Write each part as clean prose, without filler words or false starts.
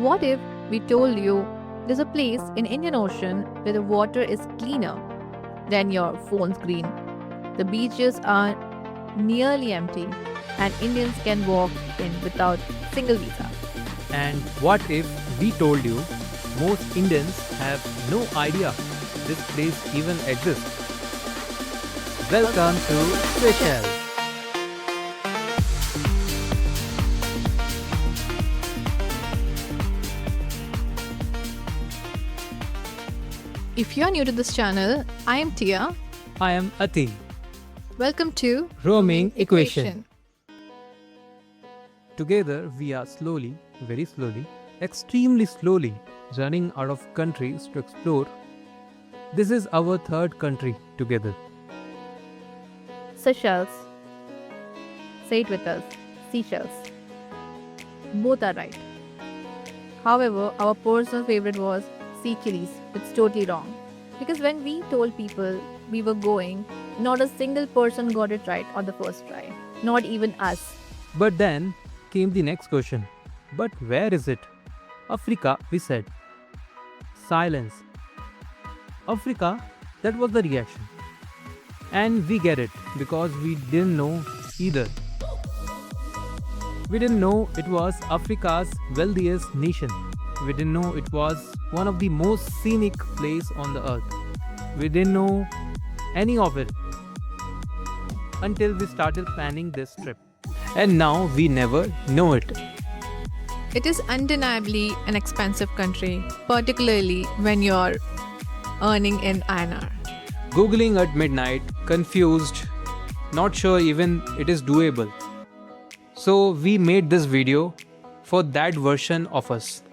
What if we told you there's a place in Indian Ocean where the water is cleaner than your phone screen? The beaches are nearly empty and Indians can walk in without single visa. And what if we told you most Indians have no idea this place even exists? Welcome to Seychelles. If you're new to this channel, I am Tia. I am Ati. Welcome to Roaming Equation. Together we are slowly, very slowly, extremely slowly running out of countries to explore. This is our third country together. Seychelles. Say it with us. Seychelles. Both are right. However, our personal favorite was Seychelles. It's totally wrong. Because when we told people we were going, not a single person got it right on the first try. Not even us. But then came the next question. But where is it? Africa, we said. Silence. Africa, that was the reaction. And we get it because we didn't know either. We didn't know it was Africa's wealthiest nation. We didn't know it was one of the most scenic place on the earth. We didn't know any of it until we started planning this trip. And now we never know it. It is undeniably an expensive country, particularly when you're earning in INR. Googling at midnight, confused, not sure even it is doable. So we made this video for that version of us.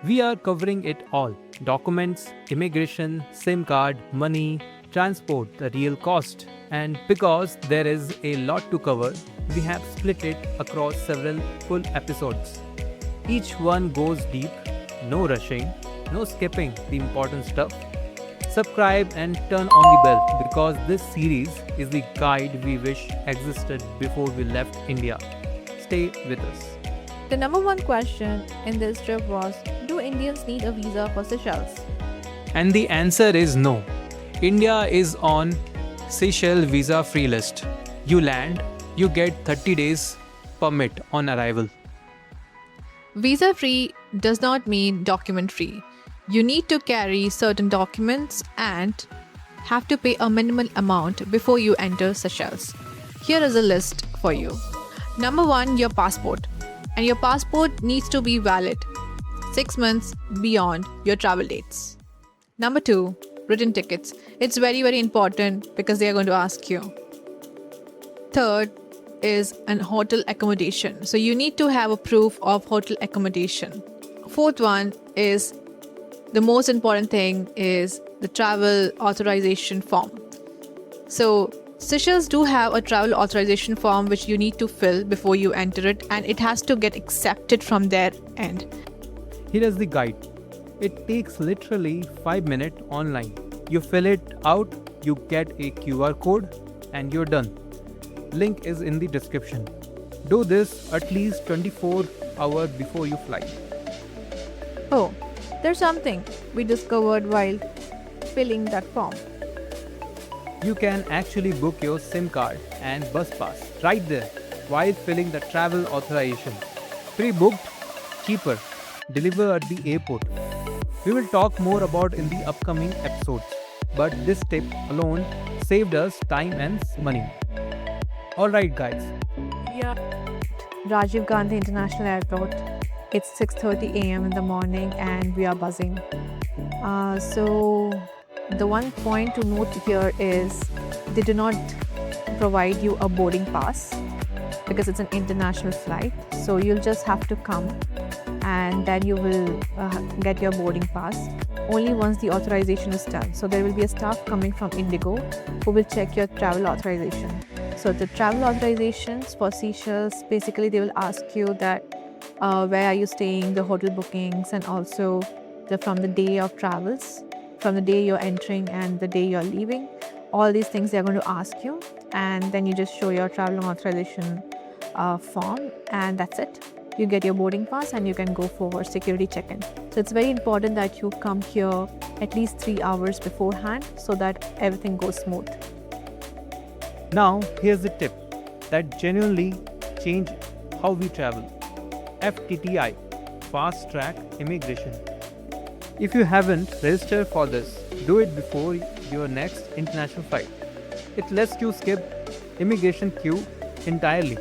We are covering it all: documents, immigration, SIM card, money, transport, the real cost. And because there is a lot to cover, we have split it across several full episodes. Each one goes deep, no rushing, no skipping the important stuff. Subscribe and turn on the bell because this series is the guide we wish existed before we left India. Stay with us. The number one question in this trip was, do Indians need a visa for Seychelles? And the answer is no. India is on Seychelles visa free list. You land, you get 30 days permit on arrival. Visa free does not mean document free. You need to carry certain documents and have to pay a minimal amount before you enter Seychelles. Here is a list for you. Number 1, your passport. And your passport needs to be valid 6 months beyond your travel dates. Number 2, return tickets. It's very, very important because they are going to ask you. Third is an hotel accommodation. So you need to have a proof of hotel accommodation. Fourth one is the most important thing is the travel authorization form. So Seychelles do have a travel authorization form which you need to fill before you enter it, and it has to get accepted from their end. Here is the guide. It takes literally 5 minutes online. You fill it out, you get a QR code, and you're done. Link is in the description. Do this at least 24 hours before you fly. Oh, there's something we discovered while filling that form. You can actually book your SIM card and bus pass right there while filling the travel authorization. Pre-booked, cheaper, deliver at the airport. We will talk more about in the upcoming episodes, but this tip alone saved us time and money. Alright guys. Yeah. Rajiv Gandhi International Airport. It's 6:30 a.m. in the morning and we are buzzing. So the one point to note here is they do not provide you a boarding pass because it's an international flight. So you'll just have to come and then you will get your boarding pass only once the authorization is done. So there will be a staff coming from Indigo who will check your travel authorization. So the travel authorizations for Seychelles, basically they will ask you that where are you staying, the hotel bookings, and also from the day of travels, from the day you're entering and the day you're leaving. All these things they're going to ask you, and then you just show your travel authorization form, and that's it. you get your boarding pass and you can go for security check-in. So it's very important that you come here at least 3 hours beforehand so that everything goes smooth. Now, here's a tip that genuinely change how we travel. FTTI, Fast Track Immigration. If you haven't registered for this, do it before your next international flight. It lets you skip immigration queue entirely.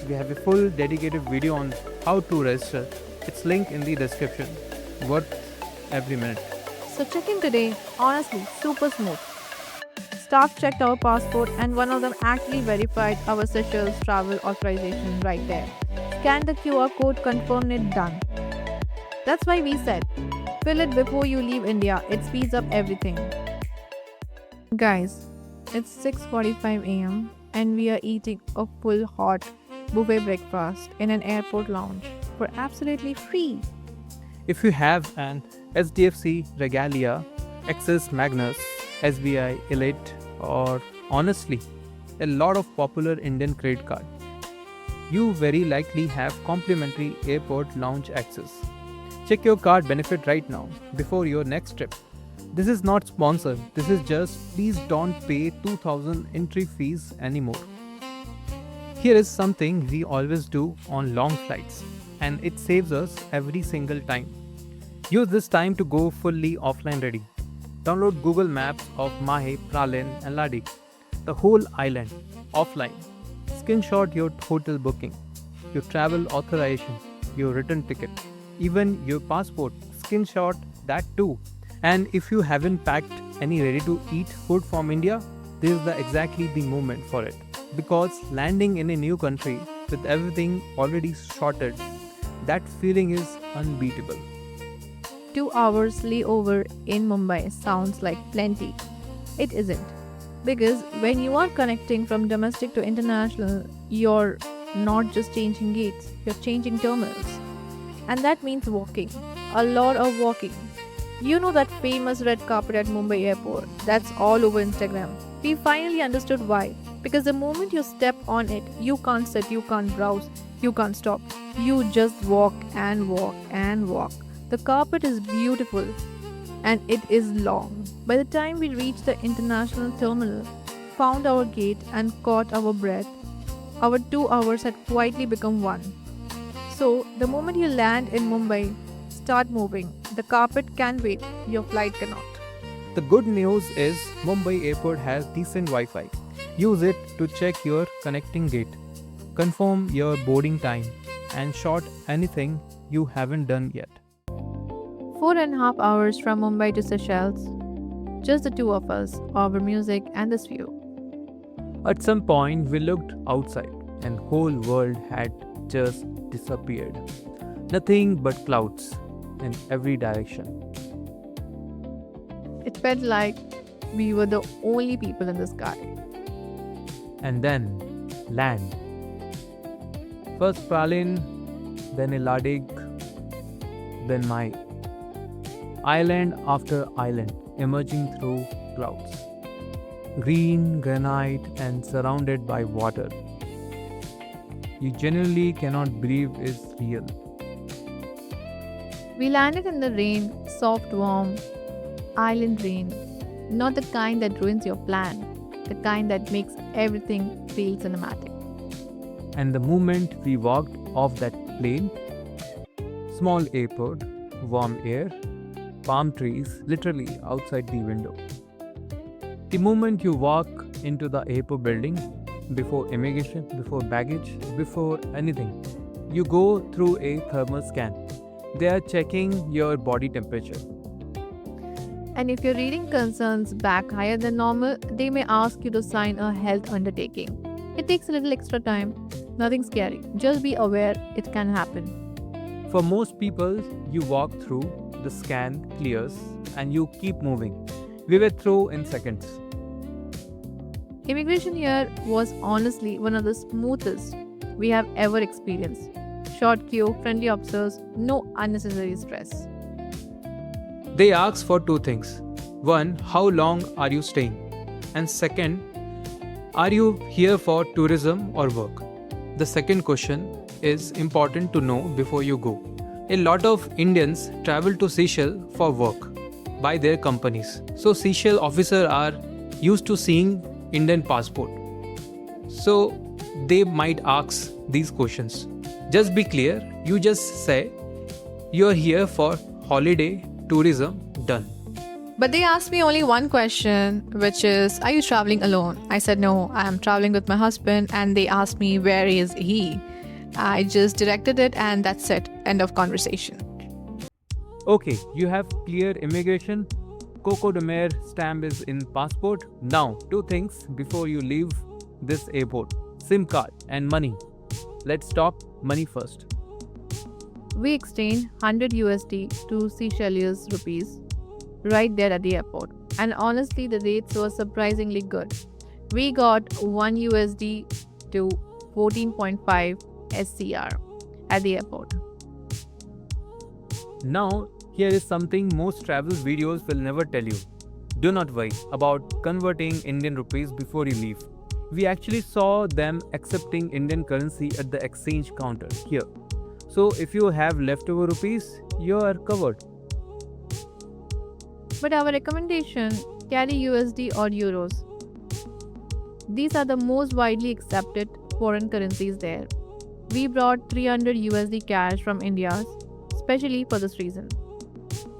We have a full dedicated video on how to register. It's linked in the description. Worth every minute. So check-in today, honestly, super smooth. Staff checked our passport and one of them actually verified our Seychelles travel authorization right there. Scan the QR code, confirm it, done. That's why we said, fill it before you leave India. It speeds up everything. Guys, it's 6:45 a.m. and we are eating a full hot buffet breakfast in an airport lounge for absolutely free. If you have an SDFC Regalia, Axis Magnus, SBI Elite, or honestly, a lot of popular Indian credit card, you very likely have complimentary airport lounge access. Check your card benefit right now before your next trip. This is not sponsored. This is just please don't pay 2000 entry fees anymore. Here is something we always do on long flights and it saves us every single time. Use this time to go fully offline ready. Download Google Maps of Mahe, Praslin and Ladi, the whole island, offline. Screenshot your hotel booking, your travel authorization, your return ticket, even your passport. Screenshot that too. And if you haven't packed any ready-to-eat food from India, this is exactly the moment for it. Because landing in a new country with everything already sorted, that feeling is unbeatable. 2 hours layover in Mumbai sounds like plenty. It isn't. Because when you are connecting from domestic to international, you're not just changing gates, you're changing terminals. And that means walking. A lot of walking. You know that famous red carpet at Mumbai airport? That's all over Instagram. We finally understood why. Because the moment you step on it, you can't sit, you can't browse, you can't stop. You just walk and walk and walk. The carpet is beautiful and it is long. By the time we reached the international terminal, found our gate and caught our breath, our 2 hours had quietly become one. So, the moment you land in Mumbai, start moving. The carpet can wait, your flight cannot. The good news is Mumbai airport has decent Wi-Fi. Use it to check your connecting gate, confirm your boarding time, and short anything you haven't done yet. 4.5 hours from Mumbai to Seychelles. Just the two of us, our music and this view. At some point, we looked outside, and whole world had just disappeared. Nothing but clouds in every direction. It felt like we were the only people in the sky. And then land. First Praslin, then Eladig, then Mahe. Island after island emerging through clouds. Green, granite, and surrounded by water. You genuinely cannot believe is real. We landed in the rain, soft, warm, island rain. Not the kind that ruins your plan, the kind that makes everything feel cinematic. And the moment we walked off that plane, small airport, warm air, palm trees literally outside the window. The moment you walk into the airport building, before immigration, before baggage, before anything, you go through a thermal scan. They are checking your body temperature. And if your reading concerns back higher than normal, they may ask you to sign a health undertaking. It takes a little extra time. Nothing scary. Just be aware it can happen. For most people, you walk through, the scan clears, and you keep moving. We were through in seconds. Immigration here was honestly one of the smoothest we have ever experienced. Short queue, friendly officers, no unnecessary stress. They ask for two things. One, how long are you staying? And second, are you here for tourism or work? The second question, is important to know before you go. A lot of Indians travel to Seychelles for work by their companies. So Seychelles officers are used to seeing Indian passport. So they might ask these questions. Just be clear, you just say you're here for holiday, tourism, done. But they asked me only one question, which is, are you traveling alone? I said, no, I am traveling with my husband. And they asked me, where is he? I just directed it and that's it. End of conversation. Okay, you have clear immigration. Coco de Mer stamp is in passport. Now, two things before you leave this airport. SIM card and money. Let's talk money first. We exchanged 100 USD to Seychelles rupees right there at the airport. And honestly, the rates were surprisingly good. We got 1 USD to 14.5 SCR at the airport. Now, here is something most travel videos will never tell you. Do not worry about converting Indian rupees before you leave. We actually saw them accepting Indian currency at the exchange counter here. So if you have leftover rupees, you are covered. But our recommendation, carry USD or euros. These are the most widely accepted foreign currencies there. We brought 300 USD cash from India, especially for this reason.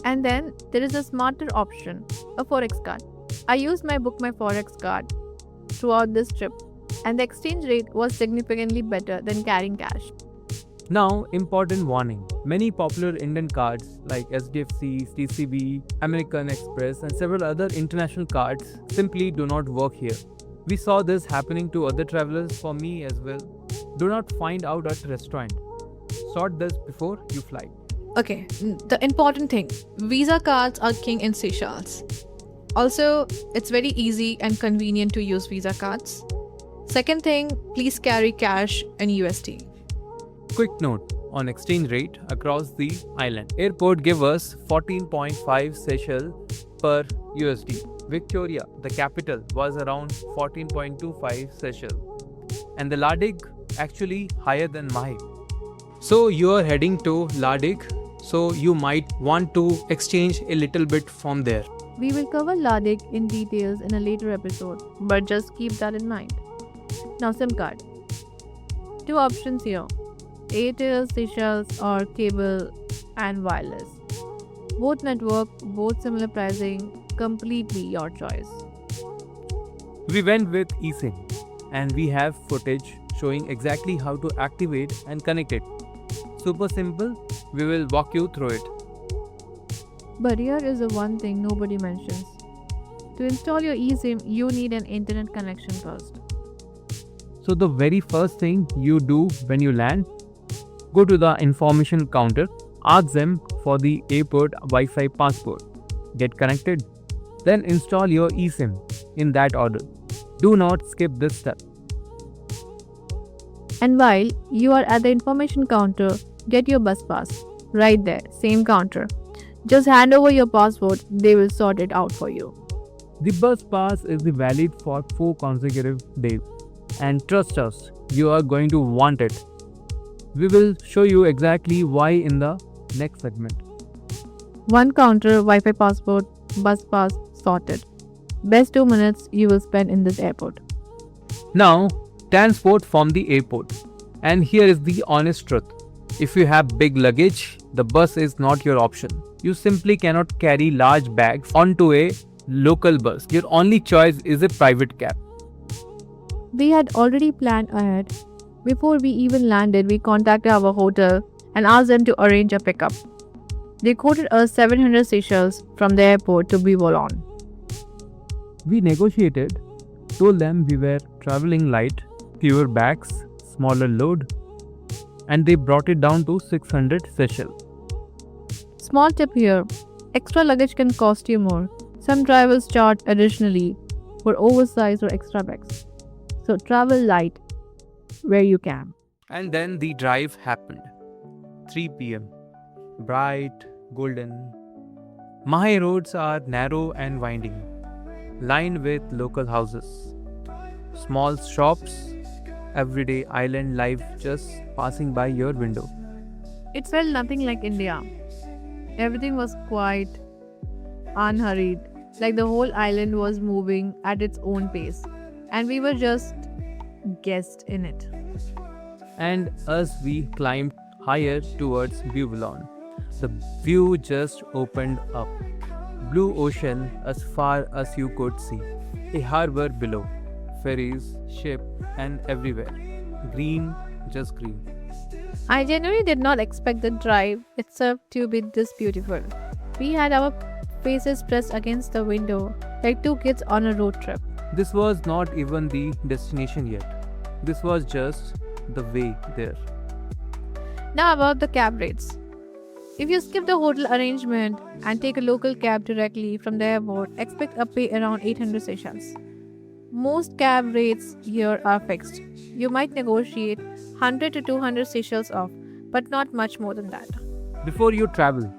And then there is a smarter option, a Forex card. I used my Forex card throughout this trip, and the exchange rate was significantly better than carrying cash. Now, important warning. Many popular Indian cards like SDFC, TCB, American Express and several other international cards simply do not work here. We saw this happening to other travelers, for me as well. Do not find out at restaurant. Sort this before you fly. Okay, the important thing, Visa cards are king in Seychelles. Also, it's very easy and convenient to use Visa cards. Second thing, please carry cash in USD. Quick note on exchange rate across the island. Airport give us 14.5 Seychelles per USD. Victoria, the capital, was around 14.25 Seychelles. And the Ladig actually higher than Mahe. So you are heading to Ladig, so you might want to exchange a little bit from there. We will cover Ladig in details in a later episode, but just keep that in mind. Now SIM card. Two options here. Airtel, Seychelles or cable and wireless. Both network, both similar pricing, completely your choice. We went with eSIM and we have footage showing exactly how to activate and connect it. Super simple, we will walk you through it. But here is the one thing nobody mentions. To install your eSIM, you need an internet connection first. So the very first thing you do when you land, go to the information counter, ask them for the airport Wi-Fi passport. Get connected, then install your eSIM in that order. Do not skip this step. And while you are at the information counter, get your bus pass. Right there, same counter. Just hand over your passport, they will sort it out for you. The bus pass is valid for 4 consecutive days. And trust us, you are going to want it. We will show you exactly why in the next segment. One counter, Wi-Fi passport, bus pass, sorted. Best 2 minutes you will spend in this airport. Now, transport from the airport. And here is the honest truth. If you have big luggage, the bus is not your option. You simply cannot carry large bags onto a local bus. Your only choice is a private cab. We had already planned ahead. Before we even landed, we contacted our hotel and asked them to arrange a pickup. They quoted us 700 Seychelles from the airport to Boulogne. We negotiated, told them we were traveling light, fewer bags, smaller load, and they brought it down to 600 Seychelles. Small tip here, extra luggage can cost you more. Some drivers charge additionally for oversized or extra bags. So travel light where you can. And then the drive happened. 3 p.m. Bright, golden. Mahe roads are narrow and winding, lined with local houses, small shops, everyday island life just passing by your window. It felt nothing like India. Everything was quiet, unhurried, like the whole island was moving at its own pace, and we were just guests in it. And as we climbed higher towards Buvalon, the view just opened up. Blue ocean as far as you could see. A harbor below. Ferries, ship, and everywhere. Green, just green. I genuinely did not expect the drive itself to be this beautiful. We had our faces pressed against the window like two kids on a road trip. This was not even the destination yet. This was just the way there. Now about the cab rates. If you skip the hotel arrangement and take a local cab directly from the airport, expect a pay around 800 Seychelles. Most cab rates here are fixed. You might negotiate 100 to 200 Seychelles off, but not much more than that. Before you travel,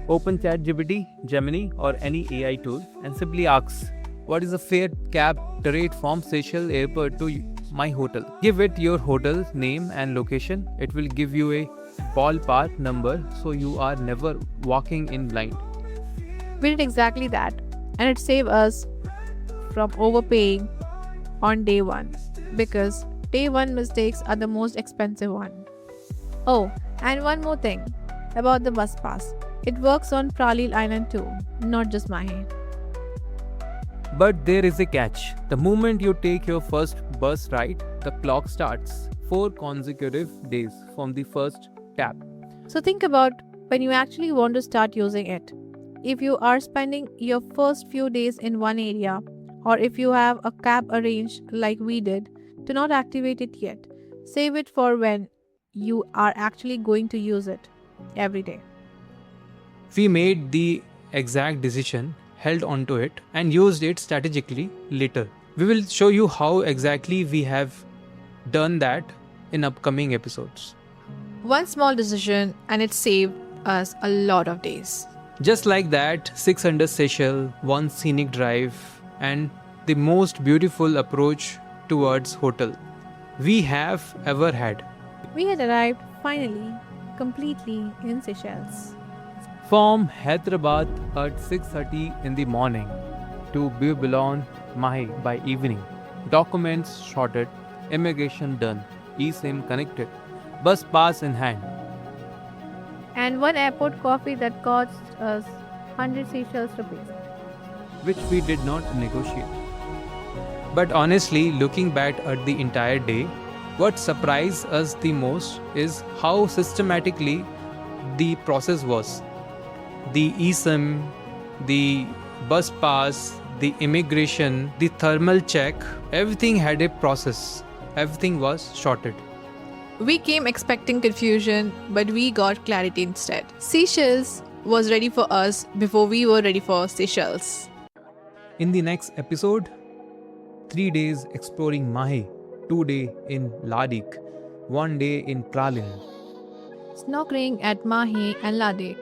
open ChatGPT, Gemini, or any AI tool and simply ask, what is a fair cab rate from Seychelles Airport to my hotel? Give it your hotel name and location. It will give you a ballpark number so you are never walking in blind. We did exactly that, and it saved us from overpaying on day one because day one mistakes are the most expensive one. Oh, and one more thing about the bus pass. It works on Pralil Island too, not just Mahe. But there is a catch. The moment you take your first bus ride, the clock starts. 4 consecutive days from the first tap. So think about when you actually want to start using it. If you are spending your first few days in one area, or if you have a cab arranged like we did, do not activate it yet. Save it for when you are actually going to use it every day. We made the exact decision, held onto it, and used it strategically later. We will show you how exactly we have done that in upcoming episodes. One small decision and it saved us a lot of days. Just like that, 600 Seychelles, one scenic drive, and the most beautiful approach towards hotel we have ever had. We had arrived finally, completely in Seychelles. From Hyderabad at 6:30 in the morning to Buvalon, Mahe by evening. Documents sorted, immigration done, eSIM connected, bus pass in hand. And one airport coffee that cost us 100 Seychelles rupees. Which we did not negotiate. But honestly, looking back at the entire day, what surprised us the most is how systematically the process was. The eSIM, the bus pass, the immigration, the thermal check, everything had a process. Everything was sorted. We came expecting confusion, but we got clarity instead. Seychelles was ready for us before we were ready for Seychelles. In the next episode, 3 days exploring Mahe, 2 days in Ladik, 1 day in Pralin. Snorkeling at Mahe and Ladik,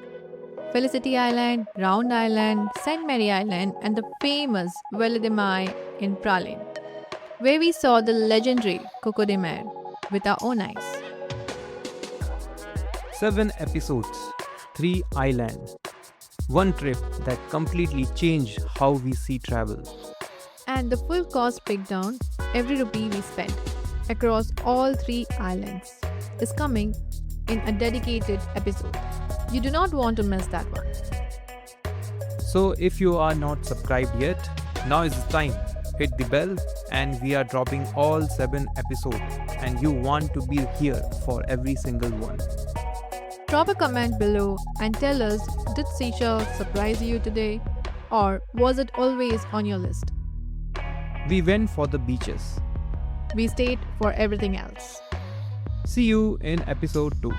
Felicity Island, Round Island, St. Mary Island, and the famous Vele de Mai in Pralin, where we saw the legendary Coco de Mer with our own eyes. 7 episodes, 3 islands, 1 trip that completely changed how we see travel. And the full cost breakdown, every rupee we spent across all 3 islands, is coming in a dedicated episode. You do not want to miss that one. So if you are not subscribed yet, now is the time. Hit the bell, and we are dropping all 7 episodes, and you want to be here for every single one. Drop a comment below and tell us, did Seychelles surprise you today, or was it always on your list? We went for the beaches. We stayed for everything else. See you in episode 2.